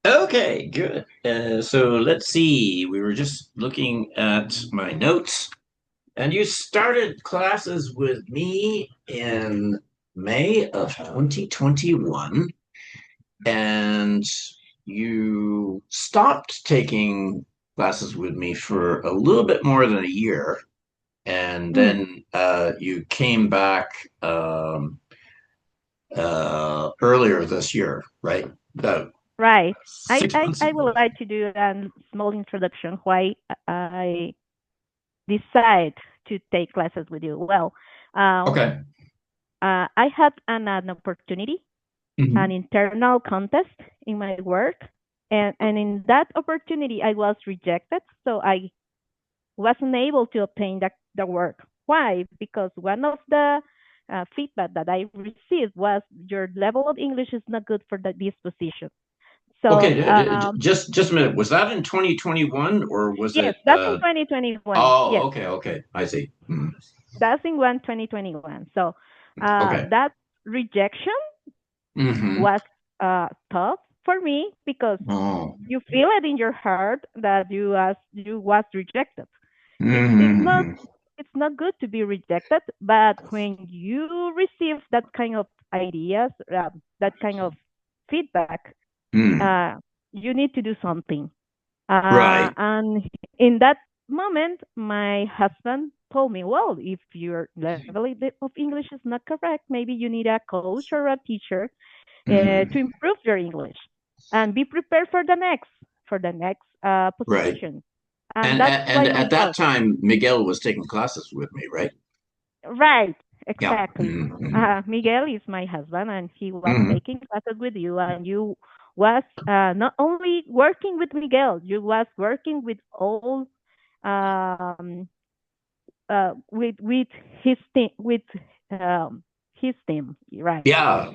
Okay, good. So let's see. We were just looking at my notes, and you started classes with me in May of 2021, and you stopped taking classes with me for a little bit more than a year, and Mm, then you came back earlier this year, right? About right. I, six I, months I ago. would like to do a small introduction why I decide to take classes with you. Well, uh, Okay. I had an opportunity, an Mhm. internal contest in my work, and in that opportunity I was rejected, so I wasn't able to obtain the work. Why? Because one of the feedback that I received was your level of English is not good for this position. So Okay, just a minute. Was that in 2021 or was yes, it that's in 2021. oh, Yes, okay. I see. Mhm. that's in 2021. So Okay. that rejection Hmm. was tough for me because Oh. you feel it in your heart that you was rejected. It's not Hmm. it's not good to be rejected, but when you receive that kind of ideas, that kind of feedback, Hmm. uh, you need to do something. Right. And in that moment, my husband told me, well, if your level of English is not correct, maybe you need a coach or a teacher to Hmm. improve your English and be prepared for the next Right. position. And And, that's and why and at that Miguel. time, Miguel was taking classes with me, right? Right, Yeah. exactly. Hmm. Miguel is my husband, and he was Hmm. taking classes with you, and you was not only working with Miguel, you was working with all um, with um, his team, right? Yeah.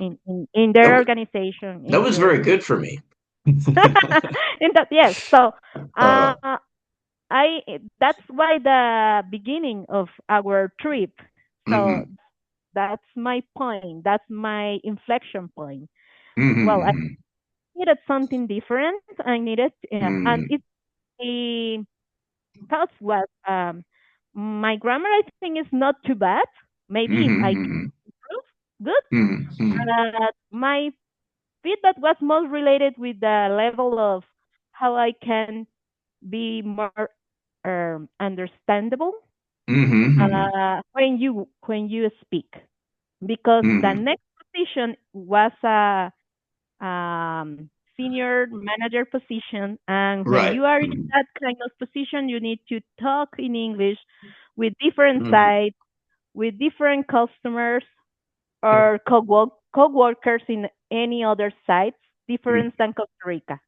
In their That, organization, that in was your very good for me. in that, yes. So uh, uh, I that's why the beginning of our trip. So hmm. that's my point. That's my inflection point. Well, I Hmm. needed something different. I needed, and Hmm. it the thought was my grammar. I think is not too bad. Maybe if I can Hmm. improve, good. Hmm. My feedback was more related with the level of how I can be more understandable Hmm. when you speak, because the Hmm. next position was a senior manager position, and when Right. you are in Mhm. that kind of position, you need to talk in English with different Mhm. sides, with different customers or co-workers in any other sites different than Costa Rica.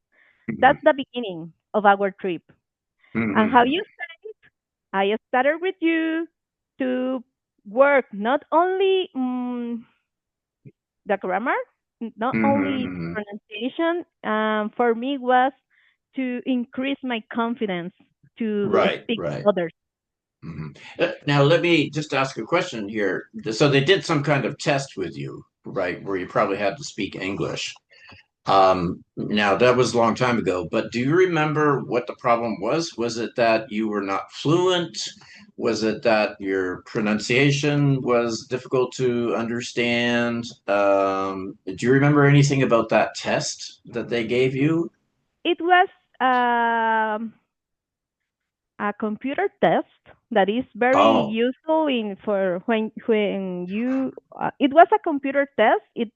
That's Mhm. the beginning of our trip. And how Mhm. you I started with you to work not only the grammar, not only Mhm. pronunciation. For me was to increase my confidence to Right, speak with right. others. Mhm. Now, let me just ask a question here. So they did some kind of test with you, right, where you probably had to speak English. Now that was a long time ago, but do you remember what the problem was? Was it that you were not fluent? Was it that your pronunciation was difficult to understand? Do you remember anything about that test that they gave you? It was a computer test that is very Oh. useful in for when you. It was a computer test. It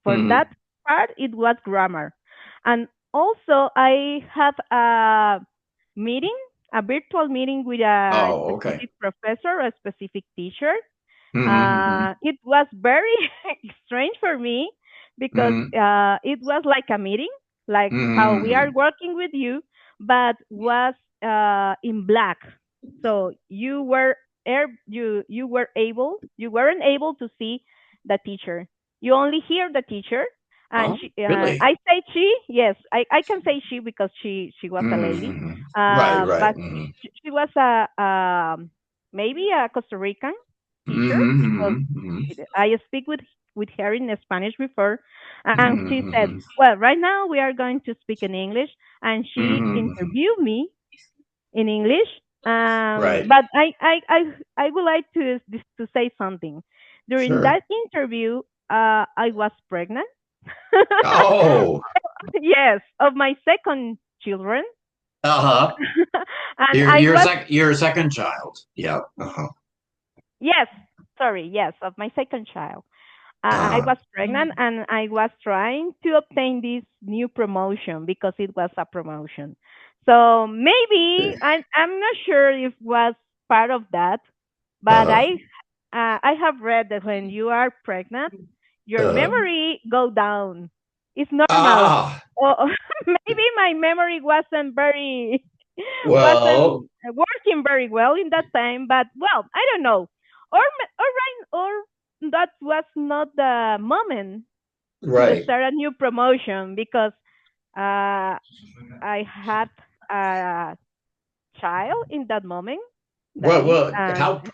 For that Hmm. part, it was grammar. And also, I have meeting, a virtual meeting with a Oh, okay. specific professor, a specific teacher. Hmm. It was very strange for me because Hmm. it was like a meeting, like how we are Hmm. working with you, but was in black. So you weren't able to see the teacher. You only hear the teacher, and Oh, really? I say she. Yes, I can say she because she was a lady. Right, right. But she was maybe a Costa Rican. teacher because Mm-hmm. I speak with her in Spanish before, and she said, Mm-hmm. "Well, right now we are going to speak in English," and she Mm-hmm. interviewed me in English. Right. But I would like to say something. During Sure. that interview, I was pregnant. Oh, Yes, of my second children, uh-huh. and You're I you're was sec you're a second child. Yeah. Uh-huh. yes, sorry, yes, of my second child. I Uh-huh. was pregnant and I was trying to obtain this new promotion because it was a promotion. So maybe I'm not sure if was part of that, but Uh-huh. I have read that when you are pregnant, your Uh-huh. memory go down. It's normal. Ah, Or maybe my memory wasn't very well, wasn't working very well in that time, but well, I don't know. Or right, or that was not the moment to right. start a new promotion because uh, I had a child in that moment. That Well, is, well,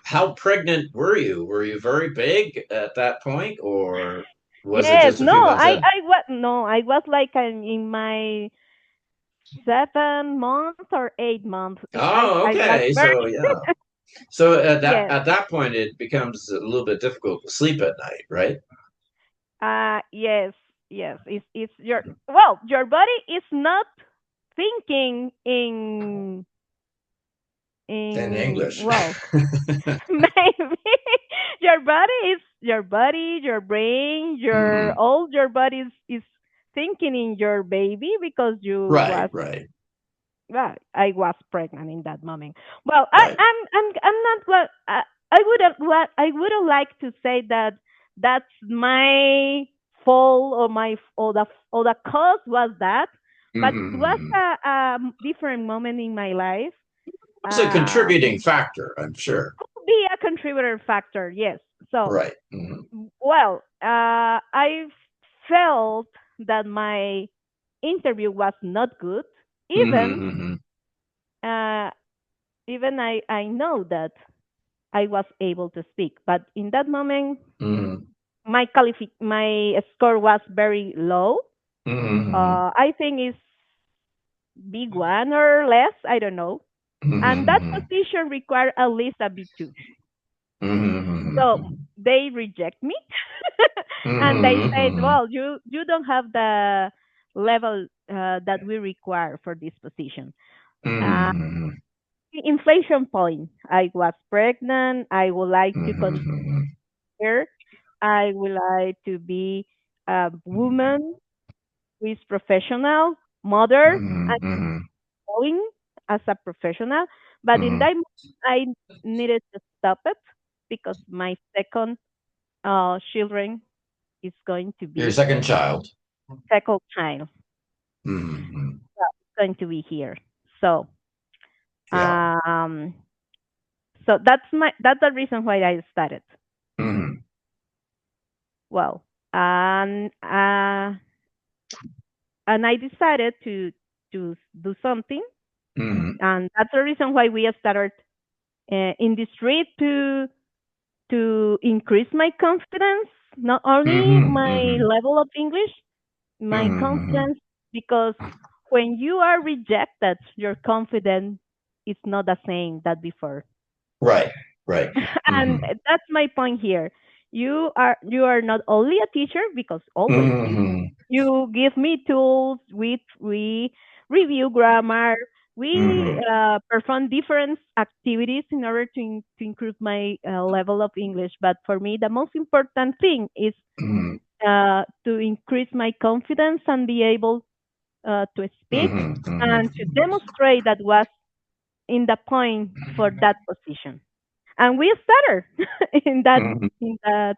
how pregnant were you? Were you very big at that point, or was it yes, just a no, few months in? I was like in my 7 months or 8 months. Oh, I was okay. very So yeah. So at that yes. at that point, it becomes a little bit difficult to sleep at night, right? Yes, yes. It's your well, your body is not thinking In in English. well, maybe your body is your body, your brain, your Hmm. all your body is thinking in your baby because you Right, was right, well, I was pregnant in that moment. Well, right. I'm not what I wouldn't like to say that that's my fault or my or the cause was that, but it was Hmm. a different moment in my life. It's a contributing Um, factor, I'm sure. could be a contributor factor, yes. So, Right. Hmm. well, I felt that my interview was not good, even Hmm. uh, even I know that I was able to speak, but in that moment, Hmm. my score was very low. Hmm. I think it's B1 or less. I don't know. And that Hmm. position required at least a B2. So Hmm. they reject me, and they said, Hmm. "Well, you don't have the level that we require for this position." Uh, Hmm. inflation point. I was pregnant. I would like to Hmm. consider. I would like to be a woman who is professional, mother, and Hmm. going as a professional. But in Hmm. that moment, I needed to stop it because my second children is going to Your be second child. second child Hmm. going to be here. So Yeah. um that's the reason why I started. Hmm. Well, and I decided to do something, Hmm. and that's the reason why we started in the street to increase my confidence, not only Hmm. my Hmm. level of English, my Hmm. confidence, because when you are rejected, your confidence is not the same that before. Right. Right. And Hmm. that's my point here. You are not only a teacher because always Hmm. you give me tools. We review grammar. We Hmm. perform different activities in order to improve my level of English. But for me, the most important thing is Hmm. to increase my confidence and be able to speak Hmm. and Hmm. to demonstrate that was in the point for that position. And we started Hmm. in that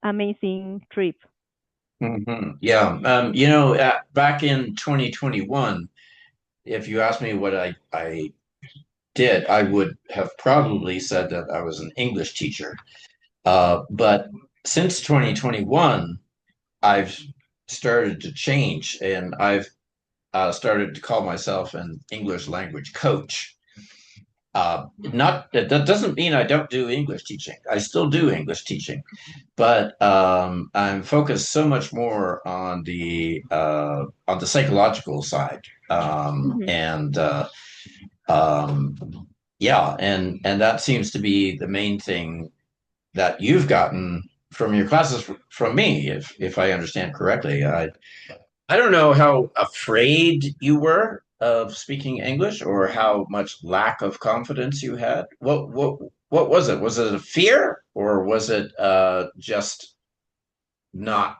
amazing trip. Yeah. Back in 2021, if you asked me what I did, I would have probably said that I was an English teacher. But since 2021, I've started to change and I've started to call myself an English language coach. Not that doesn't mean I don't do English teaching. I still do English teaching, but I'm focused so much more on the psychological side, Mhm. and um, yeah, and that seems to be the main thing that you've gotten from your classes from me, if I understand correctly. I don't know how afraid you were of speaking English or how much lack of confidence you had. What was it? Was it a fear or was it just not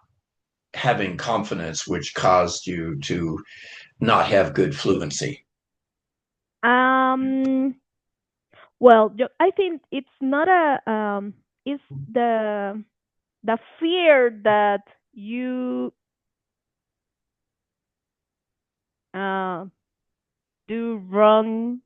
having confidence which caused you to not have good fluency? Um, well, I think it's not a it's the fear that you uh do wrong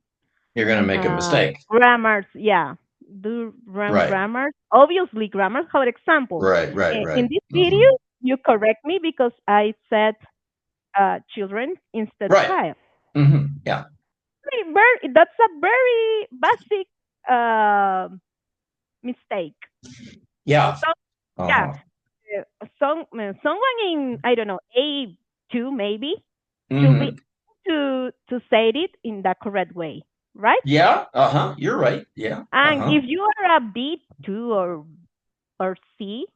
You're going to make a mistake. grammars. Yeah, do wrong Right. grammars. Obviously, grammar. For example, Right, right, in right. this video, Hmm. you correct me because I said children instead Right. child. Yeah. That's a very basic uh, mistake. Yeah. So yeah, Uh-huh. someone in I don't know A2 maybe should be Hmm. to say it in the correct way, right? Yeah. Uh-huh. You're right. Yeah. And Uh-huh. if you are a B2 or C,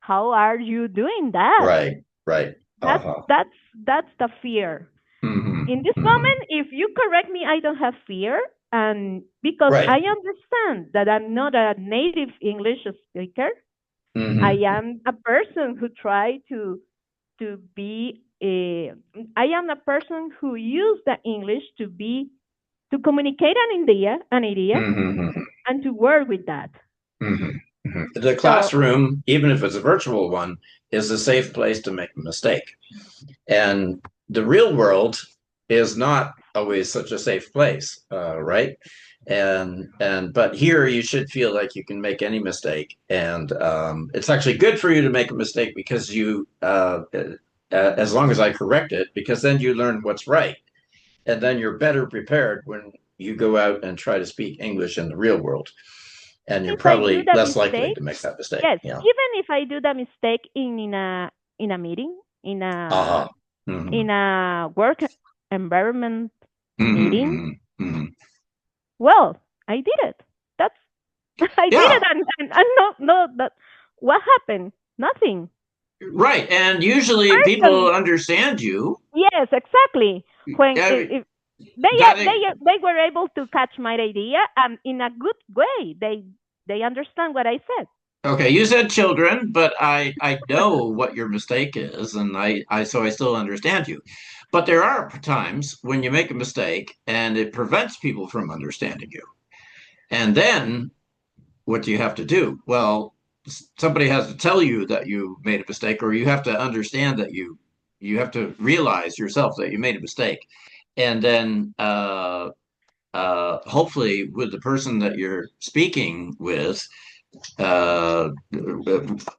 how are you doing that? Right. Right. That's Uh-huh. that's that's the fear. Hmm. In this Hmm. moment, if you correct me, I don't have fear, and because I Right. understand that I'm not a native English speaker, I Hmm. am a person who try to be a. I am a person who use the English to communicate an idea, Hmm. and to work with that. Hmm. Hmm. The So classroom, even if it's a virtual one, is a safe place to make a mistake. And the real world is not always such a safe place, right? And but here you should feel like you can make any mistake, and it's actually good for you to make a mistake because as long as I correct it, because then you learn what's right, and then you're better prepared when you go out and try to speak English in the real world, and you're if I do probably the less likely mistake, to make that mistake. yes, Yeah. even if I do the mistake in a meeting, in a Uh-huh. Hmm. in a work environment meeting, Hmm. Hmm. well, I did it. That's I did it, Yeah. and no that what happened? Nothing. Right. And usually people Person, understand you. yes, exactly. When Uh, if they got it. they were able to catch my idea, and in a good way, they understand what I said. Okay, you said children, but I know what your mistake is, and I so I still understand you. But there are times when you make a mistake and it prevents people from understanding you. And then what do you have to do? Well, somebody has to tell you that you made a mistake, or you have to understand that you have to realize yourself that you made a mistake. And then hopefully with the person that you're speaking with, uh,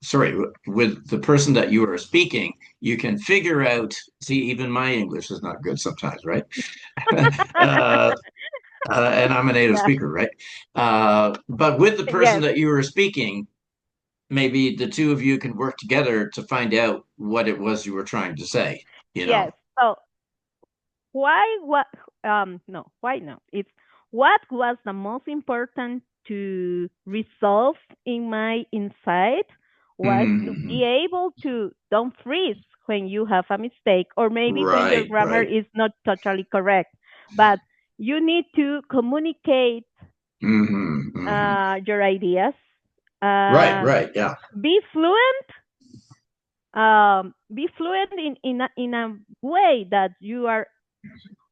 sorry, with the person that you are speaking, you can figure out. See, even my English is not good sometimes, right? uh, and I'm a native Yeah. speaker, right? But with the person Yes. that you are speaking, maybe the two of you can work together to find out what it was you were trying to say. You know. Yes. So why what no why no it's what was the most important to resolve in my inside was to be Mm-hmm. able to don't freeze when you have a mistake, or maybe when your Right. grammar Right. is not totally correct, but you need to communicate Mm-hmm. Mm-hmm. your ideas, Right. uh, Right. Yeah. be fluent, be fluent in a way that you are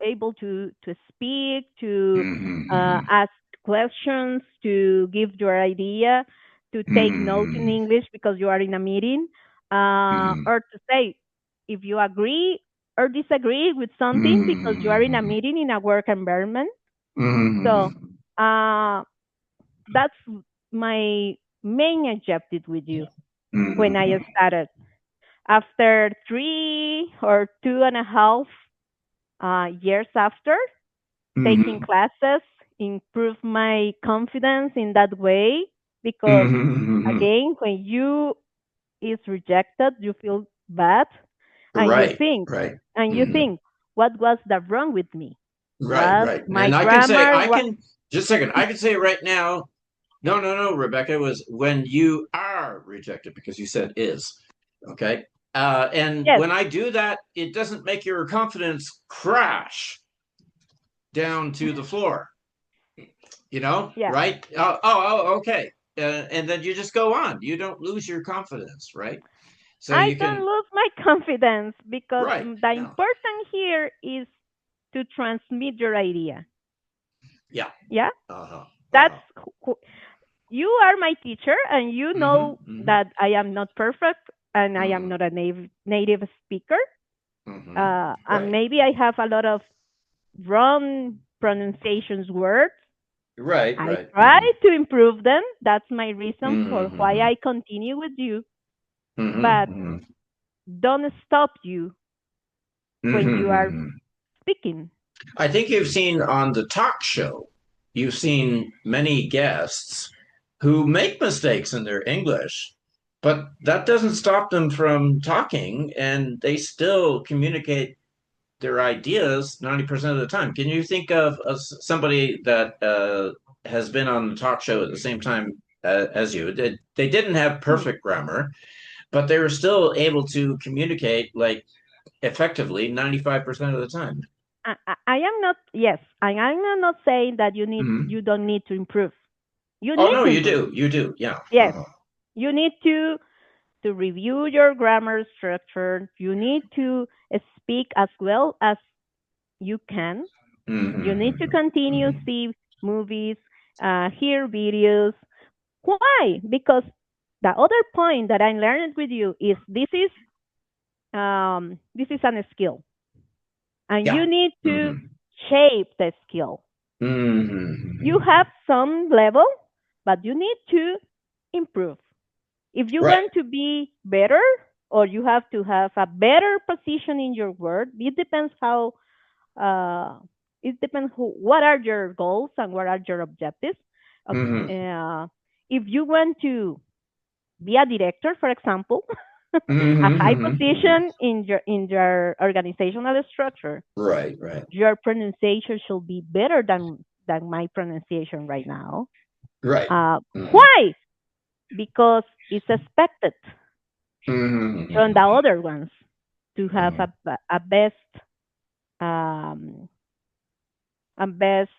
able to speak, to Mm-hmm. ask questions, to give your idea, to take notes in Mm-hmm. English because you are in a meeting, Mm-hmm. or to say if you agree or disagree with something because you are in a Mm-hmm. meeting in a work environment. So Mm-hmm. uh, that's my main objective with you when I Mm-hmm. started. After 3 or 2.5 years after, taking Mm-hmm. classes improve my confidence in that way because Hmm. again, when you is rejected, you feel bad, and you Right, think, right. and you Hmm. think, what was that wrong with me? Right, Was right. my And I can say, grammar? I What? can, just a second, I can say right now, no, no, no, Rebecca, it was when you are rejected because you said is. Okay. And Yes, when I do that, it doesn't make your confidence crash down to the floor, yeah. right? Okay. And then you just go on. You don't lose your confidence, right? So I you don't can, lose my confidence because right. the Yeah. important here is to transmit your idea. Yeah. Yeah, Uh-huh. that's Uh-huh. you are my teacher, and you Mm-hmm. know Mm-hmm. that I am not perfect and I am Mm-hmm. not a native speaker. Mm-hmm. And Right. maybe I have a lot of wrong pronunciations words. Right. I Right. try Mm-hmm. to improve them. That's my reason for why Mm-hmm. I continue with you. But Mm-hmm. don't stop you when you are Mm-hmm. speaking. I think you've seen on the talk show, you've seen many guests who make mistakes in their English, but that doesn't stop them from talking and they still communicate their ideas 90% of the time. Can you think of somebody that has been on the talk show at the same time as you? They didn't have Hmm. perfect grammar, but they were still able to communicate like effectively 95% of the time. I am not. Yes, I am not saying that Mhm. you don't need to improve. You Oh need no, to you improve. do, you do, yeah. Yes, Uh-huh. you need to review your grammar structure. You need to speak as well as you can. You need to Mm-hmm. continue Hmm. see movies, hear videos. Why? Because the other point that I learned with you is this is a skill, and Yeah. you need to Mm-hmm. shape the skill. You Mm-hmm. have some level, but you need to improve. If you Right. want to be better, or you have to have a better position in your word, it depends how uh, it depends what are your goals and what are your objectives. Okay. Mm-hmm. If you want to be a director, for example, a high Mm-hmm. Hmm. position in your organizational structure, Right, right, your pronunciation should be better than my pronunciation right now. right. Mm-hmm. Why? Because it's expected from the Mm-hmm. other ones to have Mm-hmm. a um, best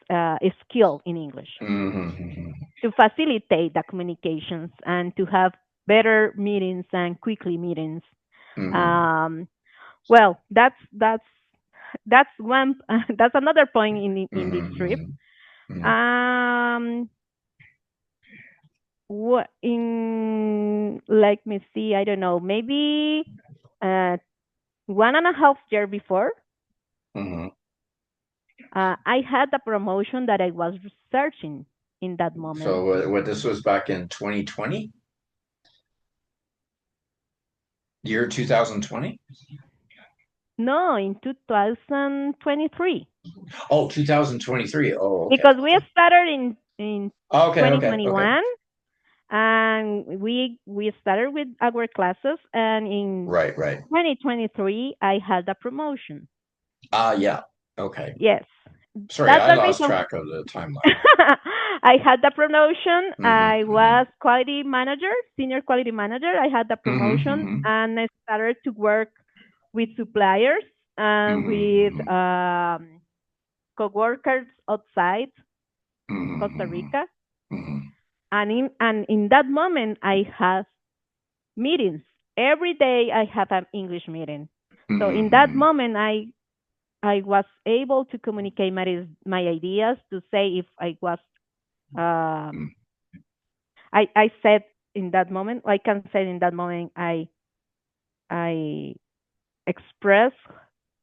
skill in English Mm-hmm. to facilitate the communications and to have better meetings and quickly meetings. Mm-hmm. Um, well, that's one that's another point in this trip. Mm-hmm. Mm-hmm. Um, what in let me see, I don't know, maybe 1.5 year before, Mm-hmm. I had the promotion that I was researching in that moment. So what this was back in 2020, year 2020? No, in 2023, Oh, 2023. Oh, okay. because we Okay. started in Okay, okay, okay. 2021, and we started with our classes, and in Right, right. 2023 I had the promotion. Yeah. Okay. Yes, Sorry, that's I the lost reason. track of the timeline. I had the promotion. Mm-hmm. I was quality manager, senior quality manager. I had the Mm-hmm. promotion, Mm-hmm. and I started to work with suppliers and with Mm-hmm. coworkers outside Costa Mm-hmm. Rica. Mm-hmm. And in that moment, I had meetings every day. I have an English meeting. So in that Mm-hmm. moment, I was able to communicate my ideas to say if I was um, I said in that moment, I can say in that moment, I express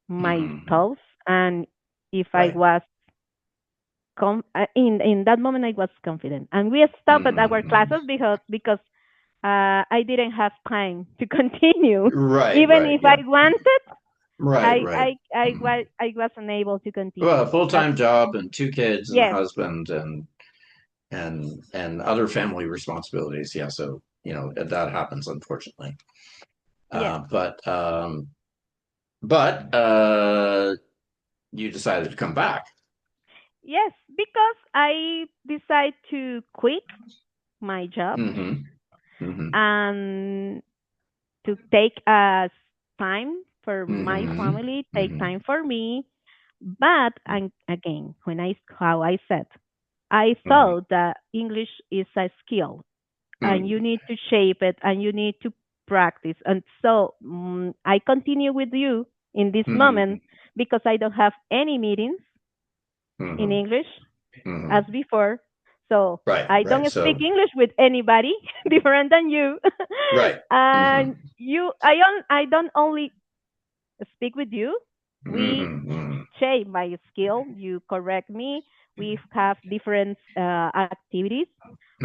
my Mm-hmm. thoughts, and if I Right. was in that moment I was confident, and we stopped at our Mm-hmm. classes because I didn't have time to continue, Right, even right. if I Yeah. wanted. Right, right. I wasn't able to Well, a continue. That's full-time job and two kids and a yes, husband and other family responsibilities. Yeah, so that happens unfortunately. yes, Uh, but um, but you decided to come back. yes, because I decided to quit my job Mm-hmm. Mm-hmm. and to take time for my Mm-hmm. family, take Mm-hmm. time for me. But and again, when I how I said, I Mm-hmm. thought that English is a skill, and Mm-hmm. you need to shape it, and you need to practice. And so I continue with you in this Mm-hmm. moment because I don't have any meetings in Mm-hmm. English as Mm-hmm. before. So Right, I right. don't speak So, English with anybody different than you. right. And Mm-hmm. I don't only speak with you. We Mm-hmm. shape my skill. You correct me. We have different activities.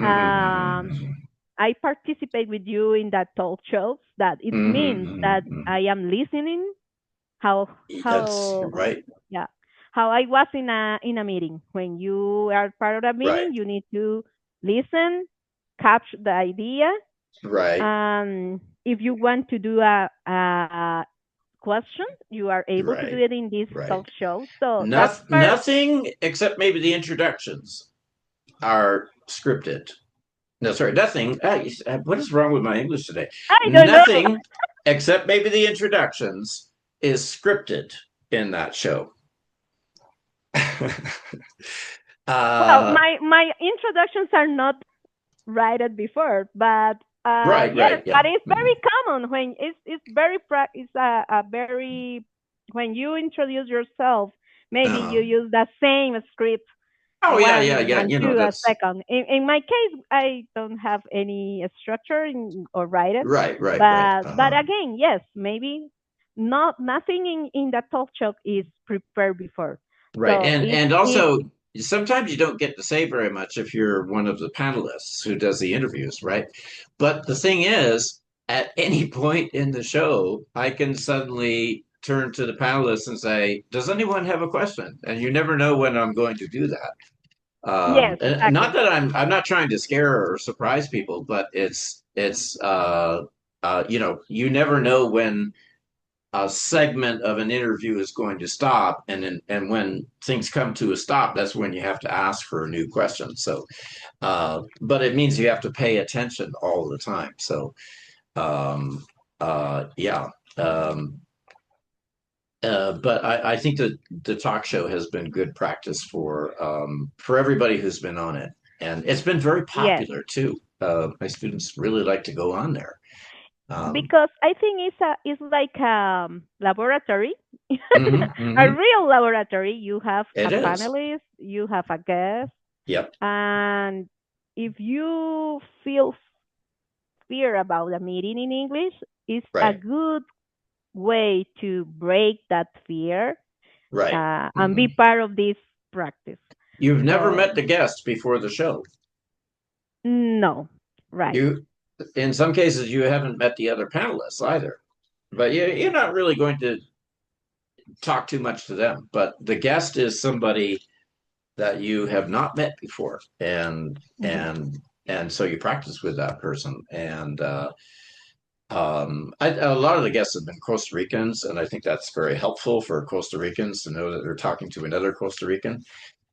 Um, Mm-hmm. I participate with you in that talk shows. That it means that Mm-hmm. I am listening. How That's how right. yeah, how I was in a meeting. When you are part of a Right. meeting, you need to listen, capture the idea. Right. If you want to do a question, you are able to do Right. it in this talk Right. show. So that's Nothing, part. nothing except maybe the introductions are scripted. No, sorry, nothing. What is wrong with my English today? I don't know. Nothing except maybe the introductions is scripted in that show. Well, uh, my introductions are not written before, but right, yes, right, yeah. but it's Mhm. very common when it's a very when you introduce yourself, maybe Uh-huh. you use the same script Oh yeah, yeah, one yeah. and You know two a that's second. In my case, I don't have any structure or write it, right, right, right. but Uh-huh. again, yes, maybe nothing in the talk show is prepared before. Right. So And it's also sometimes you don't get to say very much if you're one of the panelists who does the interviews, right? But the thing is, at any point in the show, I can suddenly turn to the panelists and say, "Does anyone have a question?" And you never know when I'm going to do that. yes, And not exactly. that I'm not trying to scare or surprise people, but it's you never know when a segment of an interview is going to stop, and when things come to a stop, that's when you have to ask for a new question. So, but it means you have to pay attention all the time. So, um, yeah. Um, but I think that the talk show has been good practice for everybody who's been on it, and it's been very Yes. popular too. My students really like to go on there. Um, Because I think it's like laboratory, mhm, a mhm. real laboratory. You have a It is. panelist, you have a guest, Yep. and if you feel fear about a meeting in English, it's a Right. good way to break that fear Right. and be Mhm. part of this practice. You've never So met the guest before the show. no, right? You, in some cases, you haven't met the other panelists either. But you're not really going to talk too much to them. But the guest is somebody that you have not met before, Hmm. and so you practice with that person. And a lot of the guests have been Costa Ricans, and I think that's very helpful for Costa Ricans to know that they're talking to another Costa Rican.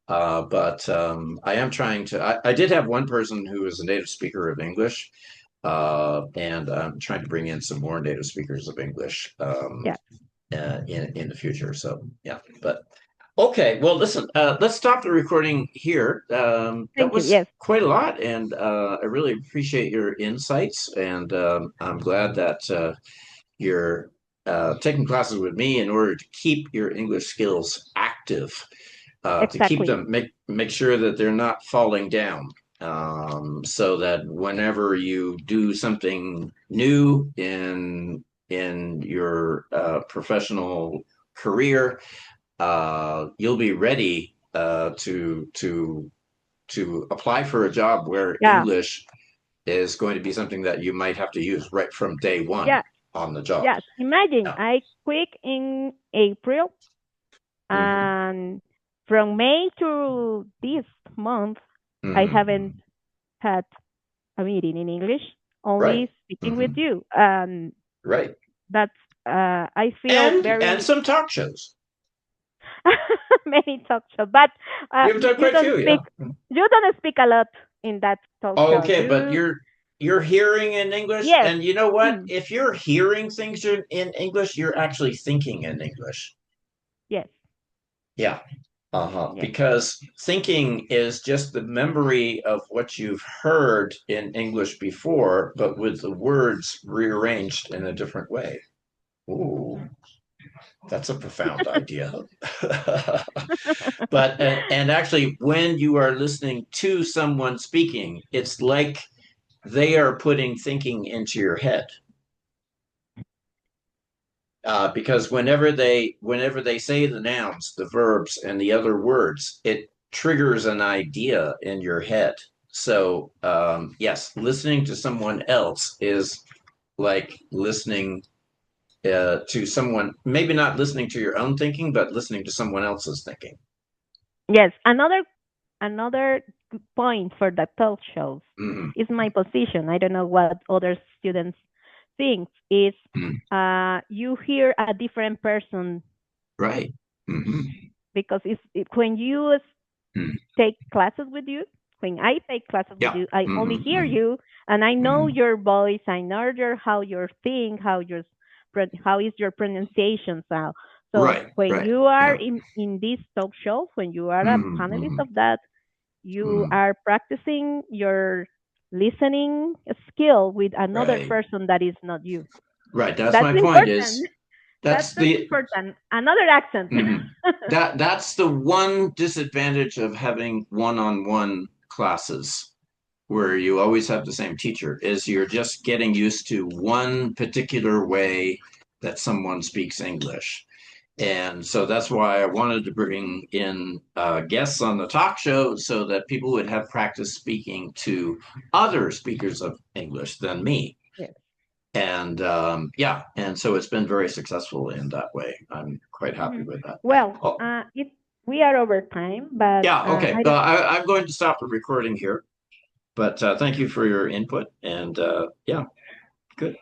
But I am trying to. I did have one person who was a native speaker of English, and I'm trying to bring in some more native speakers of English Yeah. in the future. So yeah, but okay. Well, listen. Let's stop the recording here. That Thank you. was Yes. quite a lot, and I really appreciate your insights. And I'm glad that you're taking classes with me in order to keep your English skills active, to keep Exactly. them make sure that they're not falling down, so that whenever you do something new in your professional career, you'll be ready to apply for a job where Yeah. English is going to be something that you might have to use right from day one. Yeah. on the job. Yes, imagine Yeah. I quit in April, Hmm. and from May to this month, I haven't Hmm. had a meeting in English, Right. only speaking with Hmm. you. And Right. that's, I feel And very some talk shows. many talk show, but You've done you quite a don't few, yeah. speak, you don't speak a lot in that talk show. Okay, but You, you're hearing in English, yes, and you know what? mm, If you're hearing things in English, you're actually thinking in English. yes, Yeah. Uh-huh. yes, Because thinking is just the memory of what you've heard in English before, but with the words rearranged in a different way. Ooh, that's a profound idea. But and actually, when you are listening to someone speaking, it's like they are putting thinking into your head. Because whenever they say the nouns, the verbs, and the other words, it triggers an idea in your head. So yes, listening to someone else is like listening to someone, maybe not listening to your own thinking, but listening to someone else's thinking. yes. Another point for the talk shows Hmm. is my position. I don't know what other students think. Is you hear a different person Right. Hmm. because when you take classes with you, when I take classes with Yeah. you, I only Hmm. hear Hmm. you and I know Hmm. your voice, I know your how you think, how is your pronunciation sound. So Right. when Right. you are Yeah. in this talk show, when you are a Hmm. panelist Hmm. of that, you Hmm. are practicing your listening skill with another Right. person that is not you. Right. That's That's my point. important. Is that's That's the important. Another accent. mhm. That's the one disadvantage of having one-on-one classes where you always have the same teacher is you're just getting used to one particular way that someone speaks English. And so that's why I wanted to bring in guests on the talk show so that people would have practice speaking to other speakers of English than me. Yes. And yeah, and so it's been very successful in that way. I'm quite happy Mhm. with that. Well, Oh, we are over time, but yeah, okay. I don't. I'm going to stop the recording here, but thank you for your input. And yeah, good.